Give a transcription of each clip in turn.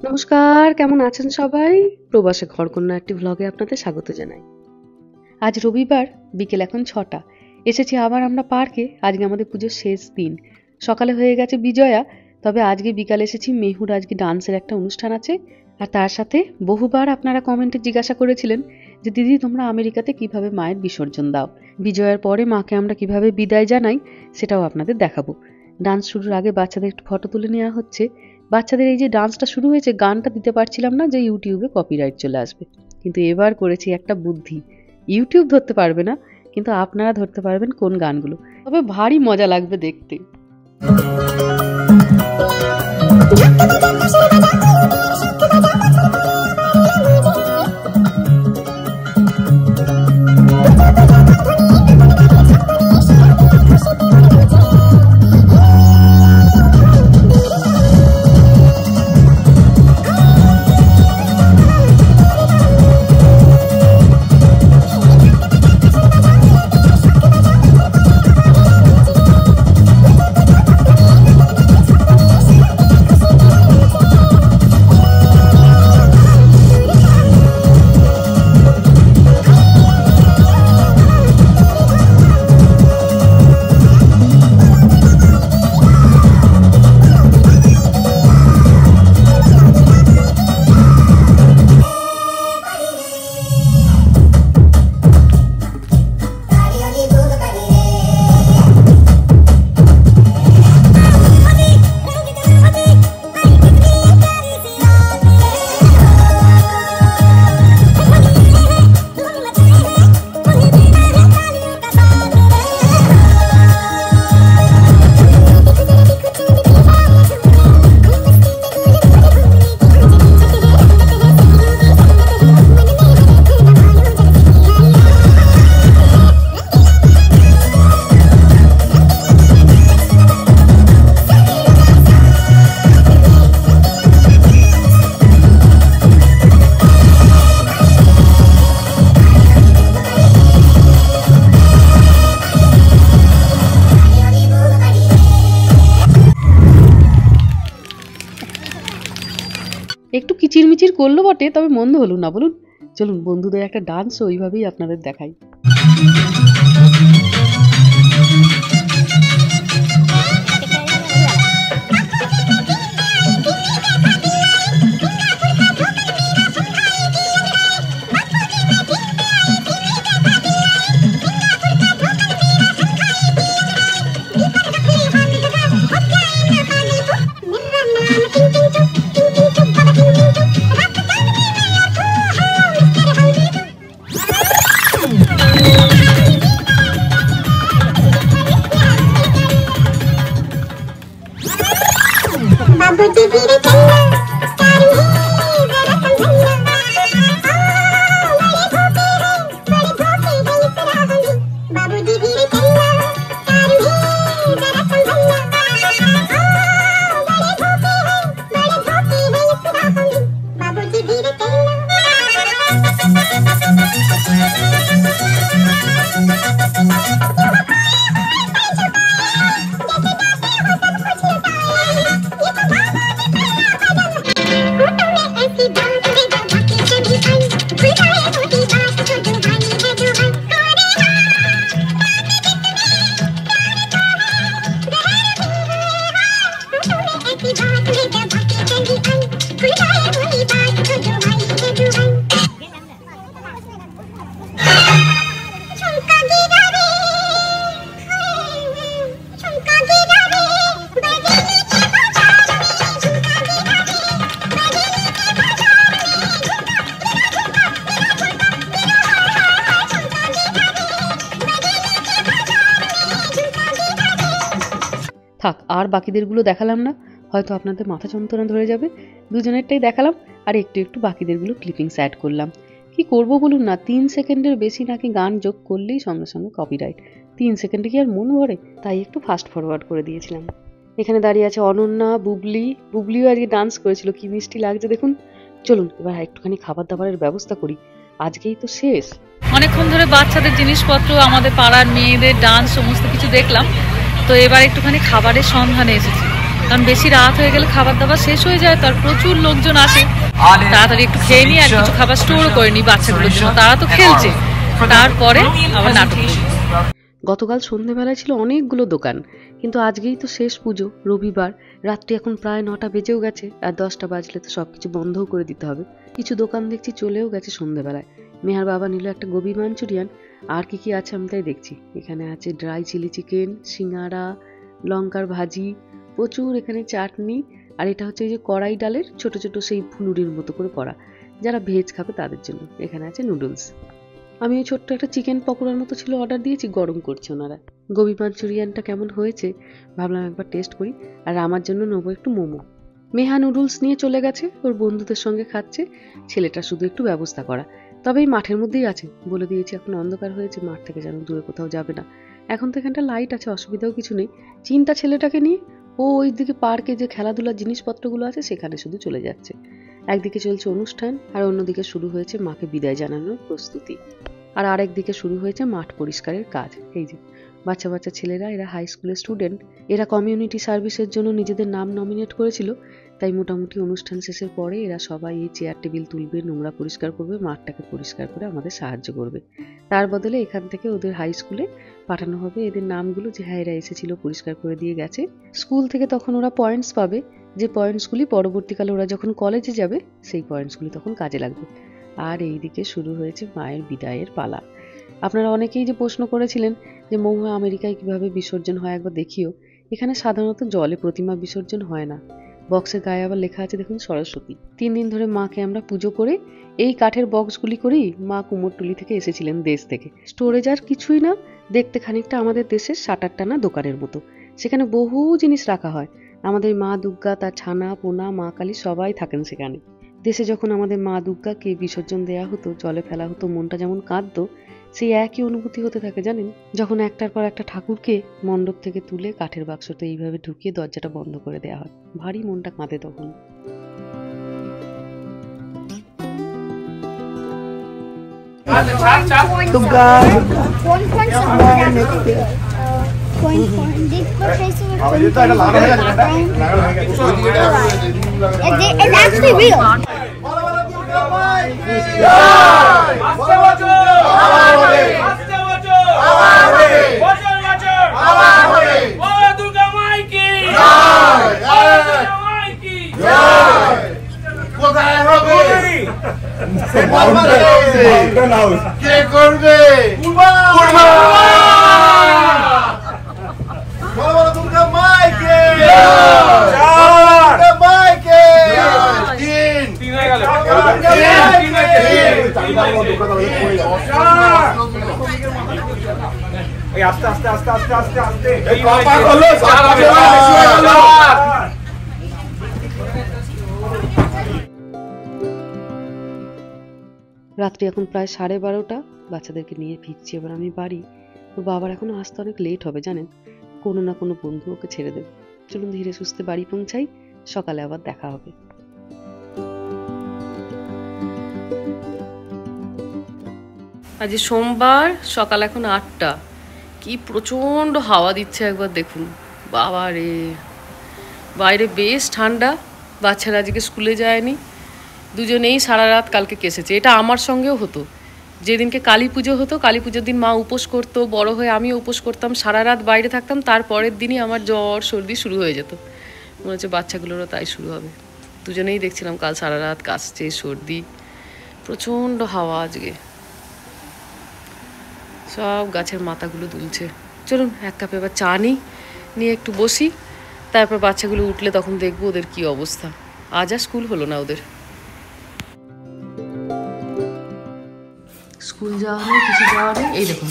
নমস্কার, কেমন আছেন সবাই? প্রবাসে ঘরকন্যা একটি ব্লগে আপনাদের স্বাগত জানাই। আজ রবিবার, বিকেল এখন 6টা। এসেছি আবার আমরা পার্কে। আজকে আমাদের পুজোর শেষ দিন। সকালে হয়ে গেছে বিজয়া, তবে আজকে বিকালে এসেছি মেহুর আজকে ডান্সের একটা অনুষ্ঠান আছে। আর তার সাথে বহুবার আপনারা কমেন্টে জিজ্ঞাসা করেছিলেন যে দিদি তোমরা আমেরিকাতে কিভাবে মায়ের বিসর্জন দাও। বিজয়ার পরে মাকে আমরা কিভাবে বিদায় জানাই সেটাও আপনাদের দেখাবো। ডান্স শুরুর আগে বাচ্চাদের একটু ফটো তুলে নেওয়া হচ্ছে। বাচ্চাদের এই যে ডান্সটা শুরু হয়েছে, গানটা দিতে পারছিলাম না যে ইউটিউবে কপিরাইট চলে আসবে, কিন্তু এবার করেছি একটা বুদ্ধি। ইউটিউব ধরতে পারবে না, কিন্তু আপনারা ধরতে পারবেন কোন গানগুলো, তবে ভারী মজা লাগবে দেখতে। একটু কিচিরমিচির করলো বটে, তবে মন্দ হলো না বলুন। চলুন বন্ধুদের একটা ডান্স ওইভাবেই আপনাদের দেখাই। থাক, আর বাকিদেরগুলো দেখালাম না, হয়তো আপনাদের মাথা যন্ত্রণা ধরে যাবে। দুজনেরটাই দেখালাম, আর একটু একটু বাকিদেরগুলো ক্লিপিংস অ্যাড করলাম। কি করব বলুন না, 3 সেকেন্ডের বেশি নাকি গান যোগ করলেই সঙ্গে সঙ্গে কপিরাইট। 3 সেকেন্ডে কি আর মন ভরে, তাই একটু ফাস্ট ফরওয়ার্ড করে দিয়েছিলাম। এখানে দাঁড়িয়ে আছে অনন্যা, বুবলিও আজকে ডান্স করেছিল, কি মিষ্টি লাগছে দেখুন। চলুন এবার একটুখানি খাবার দাবারের ব্যবস্থা করি, আজকেই তো শেষ। অনেকক্ষণ ধরে বাচ্চাদের জিনিসপত্র, আমাদের পাড়ার মেয়েদের ডান্স সমস্ত কিছু দেখলাম, তো এবার একটুখানি খাবারের সন্ধানে এসেছি। কারণ বেশি রাত হয়ে গেলে খাবার দাবার শেষ হয়ে যায়, তার প্রচুর লোকজন আসে, তাড়াতাড়ি একটু খেয়ে নিই আর কিছু খাবার স্টোর করে নিই বাচ্চাগুলোর জন্য, তারা তো খেলছে, তারপরে আবার নাটক। গতকাল সন্ধ্যেবেলায় ছিল অনেকগুলো দোকান, কিন্তু আজকেই তো শেষ পুজো, রবিবার, রাত্রি এখন প্রায় 9টা বেজেও গেছে, আর 10টা বাজলে তো সবকিছু বন্ধও করে দিতে হবে। কিছু দোকান দেখছি চলেও গেছে সন্ধ্যেবেলায়। মেহার বাবা নিল একটা গোবি মাঞ্চুরিয়ান, আর কি কি আছে আমি তাই দেখছি। এখানে আছে ড্রাই চিলি চিকেন, সিঙ্গারা, লঙ্কার ভাজি, প্রচুর এখানে চাটনি, আর এটা হচ্ছে এই যে কড়াই ডালের ছোট ছোট সেই ফুলুরির মতো করে করা, যারা ভেজ খাবে তাদের জন্য। এখানে আছে নুডলস। আমি ওই ছোট্ট একটা চিকেন পকোড়ার মতো ছিল অর্ডার দিয়েছি, গরম করছে ওনারা। গোবি মাঞ্চুরিয়ানটা কেমন হয়েছে ভাবলাম একবার টেস্ট করি, আর আমার জন্য নেবো একটু মোমো। মেহা নুডলস নিয়ে চলে গেছে, ওর বন্ধুদের সঙ্গে খাচ্ছে, ছেলেটা শুধু একটু ব্যবস্থা করা। তবে এই মাঠের মধ্যেই আছে, বলে দিয়েছি এখন অন্ধকার হয়েছে, মাঠ থেকে যেন দূরে কোথাও যাবে না। এখন তো এখানটা লাইট আছে, অসুবিধাও কিছু নেই। চিন্তা ছেলেটাকে নিয়ে, ও ওই দিকে পার্কে যে খেলাধুলার জিনিসপত্রগুলো আছে সেখানে শুধু চলে যাচ্ছে। একদিকে চলছে অনুষ্ঠান, আর অন্যদিকে শুরু হয়েছে মাকে বিদায় জানানোর প্রস্তুতি, আর আরেকদিকে শুরু হয়েছে মাঠ পরিষ্কারের কাজ। এই যে বাচ্চা বাচ্চা ছেলেরা, এরা হাই স্কুলের স্টুডেন্ট, এরা কমিউনিটি সার্ভিসের জন্য নিজেদের নাম নমিনেট করেছিল, তাই মোটামুটি অনুষ্ঠান শেষের পরে এরা সবাই এই চেয়ার টেবিল তুলবে, নোংরা পরিষ্কার করবে, মাঠটাকে পরিষ্কার করে আমাদের সাহায্য করবে। তার বদলে এখান থেকে ওদের হাই স্কুলে পাঠানো হবে এদের নামগুলো, যে হ্যাঁ এরা এসেছিল, পরিষ্কার করে দিয়ে গেছে। স্কুল থেকে তখন ওরা পয়েন্টস পাবে, যে পয়েন্টসগুলি পরবর্তীকালে ওরা যখন কলেজে যাবে সেই পয়েন্টসগুলি তখন কাজে লাগবে। আর এইদিকে শুরু হয়েছে মায়ের বিদায়ের পালা। আপনারা অনেকেই যে প্রশ্ন করেছিলেন যে মহুয়া আমেরিকায় কিভাবে বিসর্জন হয় একবার দেখিও। এখানে সাধারণত জলে প্রতিমা বিসর্জন হয় না, বক্সের গায়ে আবার লেখা আছে দেখুন সরস্বতী। 3 দিন ধরে মাকে আমরা পুজো করে এই কাঠের বক্সগুলি করেই মা কুমোরটুলি থেকে এসেছিলেন, দেশ থেকে। স্টোরেজ আর কিছুই না, দেখতে খানিকটা আমাদের দেশের শাটার টানা দোকানের মতো। সেখানে বহু জিনিস রাখা হয়, আমাদের মা দুর্গা, তার ছানা পোনা, মা কালী সবাই থাকেন সেখানে। দেশে যখন আমাদের মা দুর্গাকে বিসর্জন দেওয়া হতো, জলে ফেলা হতো, মনটা যেমন কাঁদতো, সেই একই অনুভূতি হতে থাকে জানেন, যখন একটার পর একটা ঠাকুরকে মণ্ডপ থেকে তুলে কাঠের বাক্সতে এইভাবে ঢুকিয়ে দরজাটা বন্ধ করে দেওয়া হয়। ভারী মনটা কাঁদে তখন। কে করবে? দুর্গা মাইকে আস্তে আস্তে আস্তে আস্তে আস্তে আস্তে রাত্রি এখন প্রায় 12:30, বাচ্চাদেরকে নিয়ে ফিরছি এবার আমি বাড়ি। ওর বাবার এখনো আসতে অনেক লেট হবে জানেন, কোনো না কোনো বন্ধু ওকে ছেড়ে দেবে। চলুন ধীরে সুস্থে বাড়ি পৌঁছাই, সকালে আবার দেখা হবে। আজ সোমবার, সকাল এখন 8টা। কি প্রচন্ড হাওয়া দিচ্ছে একবার দেখুন, বাবা রে। বাইরে বেশ ঠান্ডা, বাচ্চারা আজকে স্কুলে যায়নি, দুজনেই সারা রাত কালকে কেসেছে। এটা আমার সঙ্গেও হতো, যেদিনকে কালী পুজো হতো, কালী পুজোর দিন মা উপোস করতো, বড় হয়ে আমিও উপোস করতাম, সারা রাত বাইরে থাকতাম, তারপরের দিনই আমার জ্বর সর্দি শুরু হয়ে যেত। মনে হচ্ছে বাচ্চাগুলোরও তাই শুরু হবে। দুজনেই দেখছিলাম কাল সারা রাত কাশছে, সর্দি, প্রচণ্ড হাওয়া আজকে, সব গাছের মাথাগুলো দুলছে। চলুন এক কাপ এবার চা নিয়ে একটু বসি, তারপর বাচ্চাগুলো উঠলে তখন দেখবো ওদের কি অবস্থা। আজ আর স্কুল হলো না ওদের, স্কুল যাওয়া নেই, কিছু যাওয়া নেই। এই দেখুন,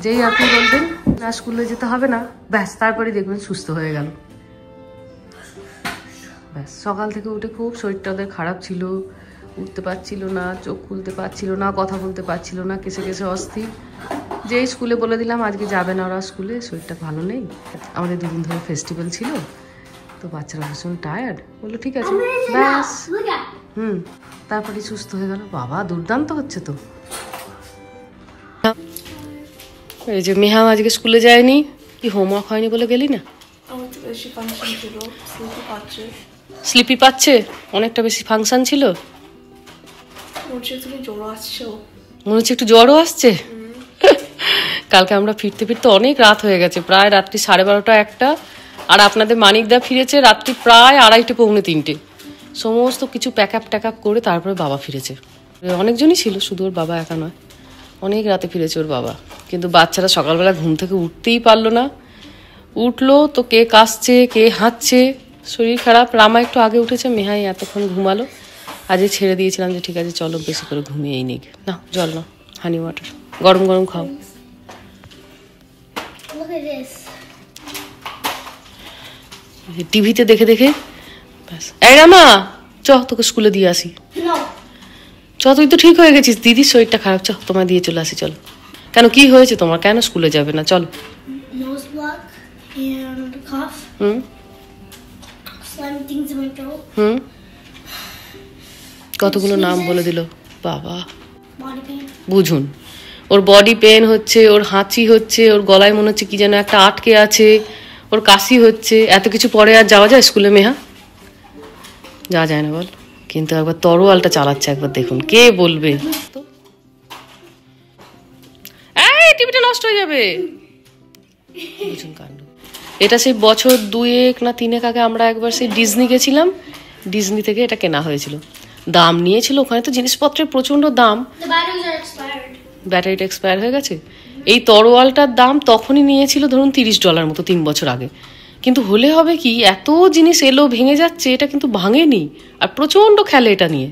যেই আপনি বলবেন না স্কুলে যেতে হবে না, ব্যাস তারপরে দেখবেন সুস্থ হয়ে গেল। ব্যাস সকাল থেকে উঠে খুব শরীরটা ওদের খারাপ ছিল, উঠতে পারছিল না, চোখ খুলতে পারছিল না, কথা বলতে পারছিল না, কেসে কেসে অস্থির। যেই স্কুলে বলে দিলাম আজকে যাবে না ওরা স্কুলে, শরীরটা ভালো নেই, আমাদের 2 দিন ধরে ফেস্টিভ্যাল ছিল তো বাচ্চারা ভীষণ টায়ার্ড, বললো ঠিক আছে ব্যাস। তারপরে সুস্থ হয়ে গেল। বাবা দুর্দান্ত হচ্ছে তো। এই যে মেহা আজকে স্কুলে যায়নি, কি হোমওয়ার্ক হয়নি বলে গেলি না? বেশি ফাংশন ছিল, স্লিপি পাচ্ছে। স্লিপি পাচ্ছে, অনেকটা বেশি ফাংশন ছিল। মনে হচ্ছে তুমি জ্বর আসছো। মনে হচ্ছে একটু জ্বরও আসছে। কালকে আমরা ফিরতে ফিরতে অনেক রাত হয়ে গেছে, প্রায় রাত্রি 12:30 1টা। আর আপনাদের মানিকদা ফিরেছে রাত্রি প্রায় 2:30 পৌনে 3টে। সমস্ত কিছু প্যাক আপ করে তারপরে বাবা ফিরেছে। অনেকজনই ছিল, শুধু ওর বাবা একা নয়, অনেক রাতে ফিরেছে ওর বাবা। কিন্তু বাচ্চারা সকালবেলা ঘুম থেকে উঠতেই পারলো না। উঠলো তো কে কাশছে কে হাঁচছে, শরীর খারাপ। রামা একটু আগে উঠেছে, মেহাই এতক্ষণ ঘুমালো। আজকে ছেড়ে দিয়েছিলাম যে ঠিক আছে চলো বেশি করে ঘুমিয়েই নিক। না জল না, হানি ওয়াটার, গরম গরম খাও। টিভিতে দেখে দেখে ব্যাস। এই রামা চ, তোকে স্কুলে দিয়ে আসি। চ, তুই তো ঠিক হয়ে গেছিস, দিদির শরীরটা খারাপ, চ তোমায় দিয়ে চলে আসি। চলো। কেন কি হয়েছে তোমার, কেন স্কুলে যাবে না? চলো। Nose block and cough. Hmm Slimy things in my throat. হুম কতগুলো নাম বলে দিল বাবা। Body pain. বুঝুন, ওর বডি পেন হচ্ছে, ওর হাঁচি হচ্ছে, ওর গলায় মনে হচ্ছে কি যেন একটা আটকে আছে, ওর কাশি হচ্ছে। এত কিছু পরে আর যাওয়া যায় স্কুলে মেহা? যাওয়া যায় না বল। কিন্তু একবার তরোয়ালটা চালাচ্ছে, একবার দেখুন, কে বলবে? এই টিভিটা নষ্ট হয়ে যাবে। বুঝুন কাণ্ড। এটা সেই বছর 2 না 3 আগে আমরা একবার সেই ডিজনি গেছিলাম, ডিজনি থেকে এটা কেনা হয়েছিল। দাম নিয়েছিল, ওখানে তো জিনিসপত্রের প্রচন্ড দাম। The batteries are expired. ব্যাটারিটা এক্সপায়ার হয়ে গেছে। এই তরোয়ালটার দাম তখনই নিয়েছিল ধরুন $30 মতো, 3 বছর আগে। কিন্তু হলে হবে কি, এত জিনিস এলো ভেঙে যাচ্ছে, এটা কিন্তু ভাঙেনি। আর প্রচন্ড খেলে এটা নিয়ে।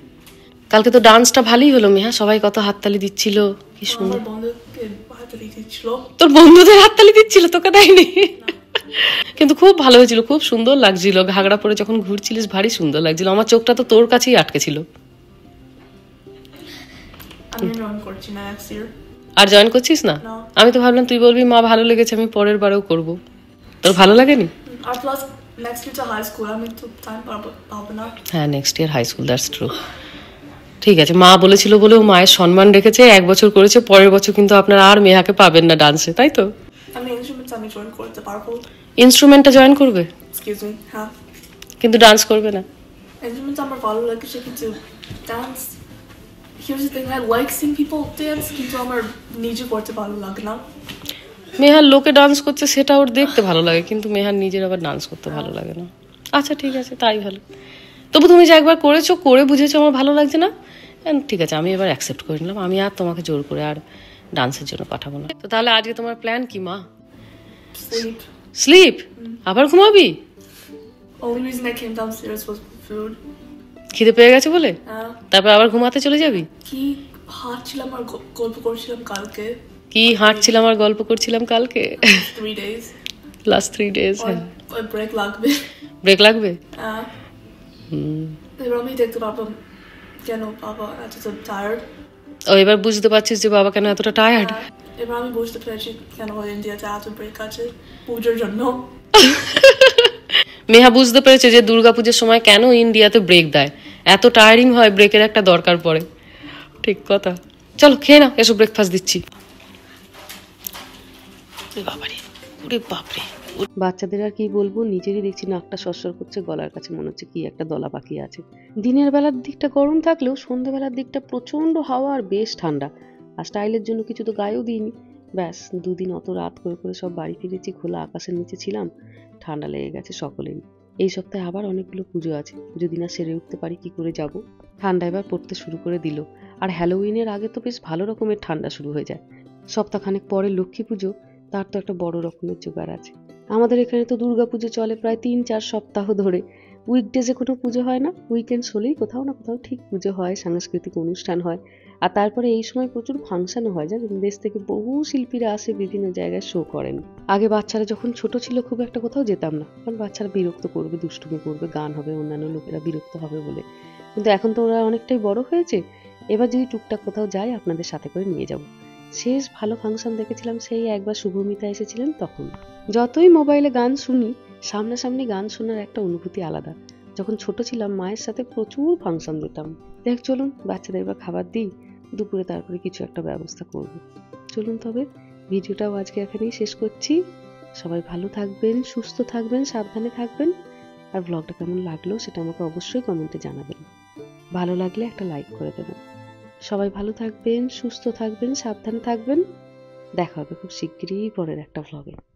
কালকে তো ডান্সটা ভালোই হলো মেহা, সবাই কত হাততালি দিচ্ছিল, কি সুন্দর। আমার বন্ধুকে হাততালি দিচ্ছিল। তোর বন্ধুদের হাততালি দিচ্ছিল, তোকে দেয়নি? কিন্তু খুব ভালো হয়েছিল, খুব সুন্দর লাগছিল। ঘাগড়া পরে যখন ঘুরছিলিস ভারী সুন্দর লাগছিল। আমার চোখটা তো তোর কাছেই আটকে ছিল। আমি জয়েন করছি না নেক্সট ইয়ার। আর জয়েন করছিস না? না। আমি তো ভাবলাম তুই বলবি মা ভালো লেগেছে, আমি পরের বারেও করব। তোর ভালো লাগেনি? আর প্লাস নেক্সট ইয়ার তো হাই স্কুল, আমি তো টাইম পাবো না। হ্যাঁ, next year high school, that's true. ঠিক আছে, মা বলেছিল বলে ও মায়ের সম্মান রেখেছে, 1 বছর করেছে। পরের বছর কিন্তু আপনারা আর মেহাকে পাবেন না ডান্সে, তাই তো? আমি ইনস্ট্রুমেন্টস আমি জয়েন করতে পারবো। ইনস্ট্রুমেন্টটা জয়েন করবে, এক্সকিউজ মি। হ্যাঁ, কিন্তু ডান্স করবে না। ইনস্ট্রুমেন্টস আমার ভালো লাগে, কিন্তু dance, here's the thing, I like seeing people dance, কিন্তু আমার নিজে করতে ভালো লাগে না। মেহার লোকে ডান্স করছে সেটা ওর দেখতে ভালো লাগে, কিন্তু মেহার নিজের আবার ডান্স করতে ভালো লাগে না। আচ্ছা ঠিক আছে, তাই ভালো। তবু তুমি যে একবার করেছো, করে বুঝেছো আমার ভালো লাগছে না, ঠিক আছে আমি এবার অ্যাকসেপ্ট করে নিলাম। আমি আর তোমাকে জোর করে আর ডান্সের জন্য পাঠাবো না। তো তাহলে আজকে তোমার প্ল্যান কি মা? Sleep. স্লিপ? আবার ঘুমাবি? Only reason I came downstairs was for food. খিদে পেয়ে গেছে বলে? তারপর আবার ঘুমাতে চলে যাবি? কি হাঁটছিলাম আর গল্প করছিলাম কালকে। কি হাঁটছিলাম আর গল্প করছিলাম কালকে? 3 days. Last 3 days। হ্যাঁ, ব্রেক লাগবে। ব্রেক লাগবে। এবার আমি দেখতে পারলাম কেন বাবা এতটা টায়ার্ড। ও, এবার বুঝতে পারছিস যে বাবা কেন এতটা টায়ার্ড? এবার আমি বুঝতে পেরেছি কেন ইন্ডিয়াতে এত ব্রেক আছে পুজোর জন্য। মেহা বুঝতে পেরেছে যে দুর্গাপূজার সময় কেন ইন্ডিয়াতে ব্রেক দেয়, এত টায়ারিং হয়, ব্রেকের একটা দরকার পড়ে। ঠিক কথা। চলো খেয়ে নাও, এসব ব্রেকফাস্ট দিচ্ছি। বাবারে, ওরে বাপরে। বাচ্চাদের আর কি বলবো, নিজেরই দেখছি নাকটা সরসর করছে, গলার কাছে মনে হচ্ছে কি একটা দলা পাখি আছে। দিনের বেলার দিকটা গরম থাকলেও সন্ধ্যাবেলার দিকটা প্রচন্ড হাওয়া আর বেশ ঠান্ডা। আর স্টাইলের জন্য কিছু তো গায়েও দিইনি। ব্যাস 2 দিন অত রাত করে করে সব বাড়ি ফিরেছি, খোলা আকাশের নিচে ছিলাম, ঠান্ডা লেগে গেছে সকলেরই। এই সপ্তাহে আবার অনেকগুলো পুজো আছে, যদি না সেরে উঠতে পারি কি করে যাব। ঠান্ডা এবার পড়তে শুরু করে দিল। আর হ্যালোউইনের আগে তো বেশ ভালো রকমের ঠান্ডা শুরু হয়ে যায়। সপ্তাহখানেক পরে লক্ষ্মী পুজো, তার তো একটা বড় রকমের জোগাড় আছে। আমাদের এখানে তো দুর্গা পুজো চলে প্রায় 3-4 সপ্তাহ ধরে। উইকডেজে কোনো পুজো হয় না, উইকেন্ডস হলেই কোথাও না কোথাও ঠিক পুজো হয়, সাংস্কৃতিক অনুষ্ঠান হয়। আর তারপরে এই সময় প্রচুর ফাংশনও হয়, জানেন, দেশ থেকে বহু শিল্পীরা আসে, বিভিন্ন জায়গায় শো করেন। আগে বাচ্চারা যখন ছোট ছিল খুব একটা কোথাও যেতাম না, কারণ বাচ্চারা বিরক্ত করবে, দুষ্টুমি করবে, গান হবে, অন্যান্য লোকেরা বিরক্ত হবে বলে। কিন্তু এখন তো ওরা অনেকটাই বড় হয়েছে, এবার যদি টুকটাক কোথাও যাই আপনাদের সাথে করে নিয়ে যাব। শেষ ভালো ফাংশন দেখেছিলাম সেই একবার শুভমিতা এসেছিলেন তখন। যতই মোবাইলে গান শুনি, সামনাসামনি গান শোনার একটা অনুভূতি আলাদা। যখন ছোট ছিলাম মায়ের সাথে প্রচুর ফাংশন দিতাম। দেখ চলুন বাচ্চাদের এবার খাবার দিই, দুপুরে তারপরে কিছু একটা ব্যবস্থা করব। চলুন তবে ভিডিওটাও আজকে এখানেই শেষ করছি। সবাই ভালো থাকবেন, সুস্থ থাকবেন, সাবধানে থাকবেন। আর ব্লগটা কেমন লাগলো সেটা আমাকে অবশ্যই কমেন্টে জানাবেন। ভালো লাগলে একটা লাইক করে দেবেন। সবাই ভালো থাকবেন, সুস্থ থাকবেন, সাবধানে থাকবেন। দেখা হবে খুব শিগগিরই পরের একটা ব্লগে।